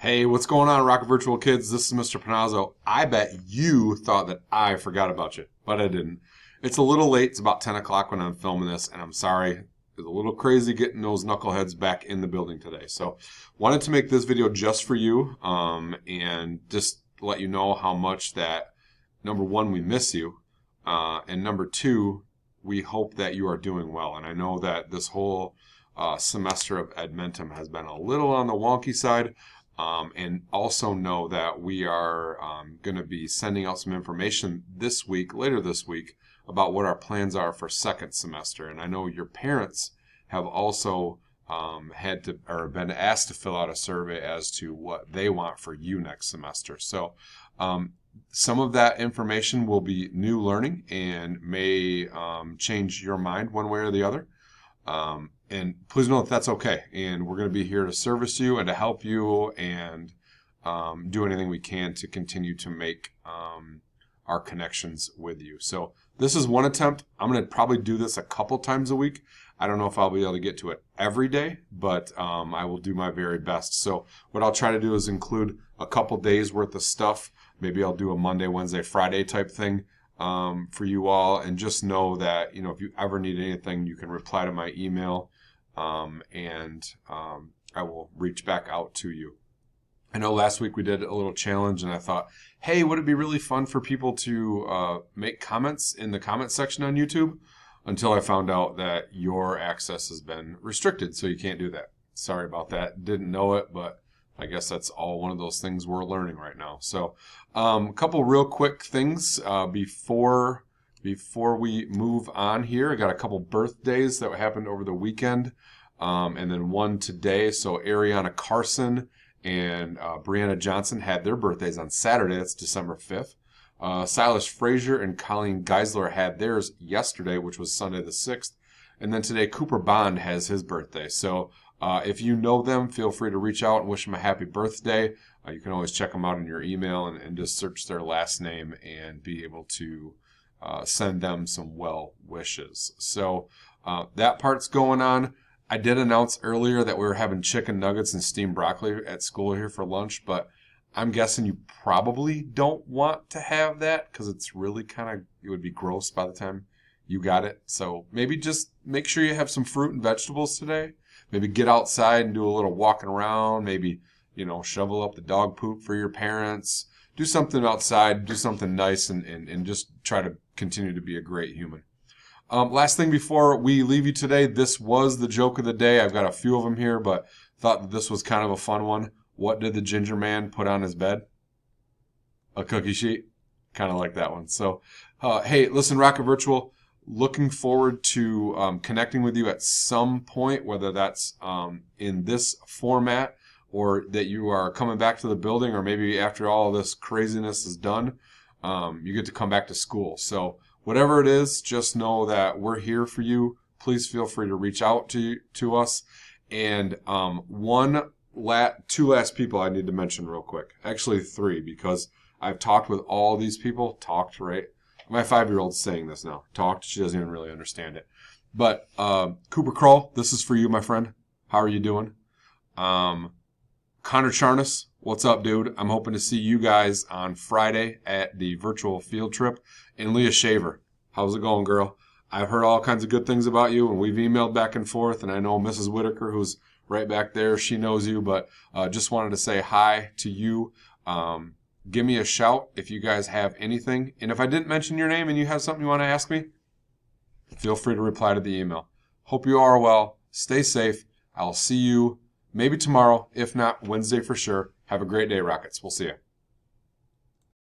Hey, what's going on, Rocket Virtual Kids? This is Mr. Panazzo. I bet you thought that I forgot about you, but I didn't. It's a little late. It's about 10 o'clock when I'm filming this, and I'm sorry. It's a little crazy getting those knuckleheads back in the building today. So, wanted to make this video just for you and just let you know how much that, number one, we miss you, and number two, we hope that you are doing well. And I know that this whole semester of Edmentum has been a little on the wonky side. And also know that we are going to be sending out some information this week, later this week, about what our plans are for second semester. And I know your parents have also had to or been asked to fill out a survey as to what they want for you next semester. So some of that information will be new learning and may change your mind one way or the other. And please know that that's okay. And we're going to be here to service you and to help you and do anything we can to continue to make our connections with you. So this is one attempt. I'm going to probably do this a couple times a week. I don't know if I'll be able to get to it every day, but I will do my very best. So what I'll try to do is include a couple days worth of stuff. Maybe I'll do a Monday, Wednesday, Friday type thing for you all. And just know that, if you ever need anything, you can reply to my email. And I will reach back out to you. I know last week we did a little challenge, and I thought, hey, would it be really fun for people to make comments in the comment section on YouTube? Until I found out that your access has been restricted, so you can't do that. Sorry about that. Didn't know it, but I guess that's all one of those things we're learning right now. So a couple real quick things before we move on here. I got a couple birthdays that happened over the weekend, and then one today. So Ariana Carson and Brianna Johnson had their birthdays on Saturday. That's December 5th. Silas Frazier and Colleen Geisler had theirs yesterday, which was Sunday the 6th. And then today, Cooper Bond has his birthday. So if you know them, feel free to reach out and wish them a happy birthday. You can always check them out in your email and just search their last name and be able to send them some well wishes. So that part's going on. I did announce earlier that we were having chicken nuggets and steamed broccoli at school here for lunch, but I'm guessing you probably don't want to have that because it's really it would be gross by the time you got it. So maybe just make sure you have some fruit and vegetables today. Maybe get outside and do a little walking around. Maybe, shovel up the dog poop for your parents. Do something outside, do something nice, and just try to continue to be a great human. Last thing before we leave you today, this was the joke of the day. I've got a few of them here, but thought that this was kind of a fun one. What did the ginger man put on his bed? A cookie sheet. Kind of like that one. So, hey, listen, Rocket Virtual, looking forward to connecting with you at some point, whether that's in this format or that you are coming back to the building, or maybe after all this craziness is done, you get to come back to school. So whatever it is, just know that we're here for you. Please feel free to reach out to us. And two last people I need to mention real quick. Actually, three, because I've talked with all these people. Talked, right? My 5-year-old's saying this now. Talked. She doesn't even really understand it. But Cooper Kroll, this is for you, my friend. How are you doing? Connor Charnas, what's up, dude? I'm hoping to see you guys on Friday at the virtual field trip. And Leah Shaver, how's it going, girl? I've heard all kinds of good things about you, and we've emailed back and forth. And I know Mrs. Whitaker, who's right back there, she knows you, but just wanted to say hi to you. Give me a shout if you guys have anything. And if I didn't mention your name and you have something you want to ask me, feel free to reply to the email. Hope you are well. Stay safe. I'll see you maybe tomorrow, if not Wednesday for sure. Have a great day, Rockets. We'll see you.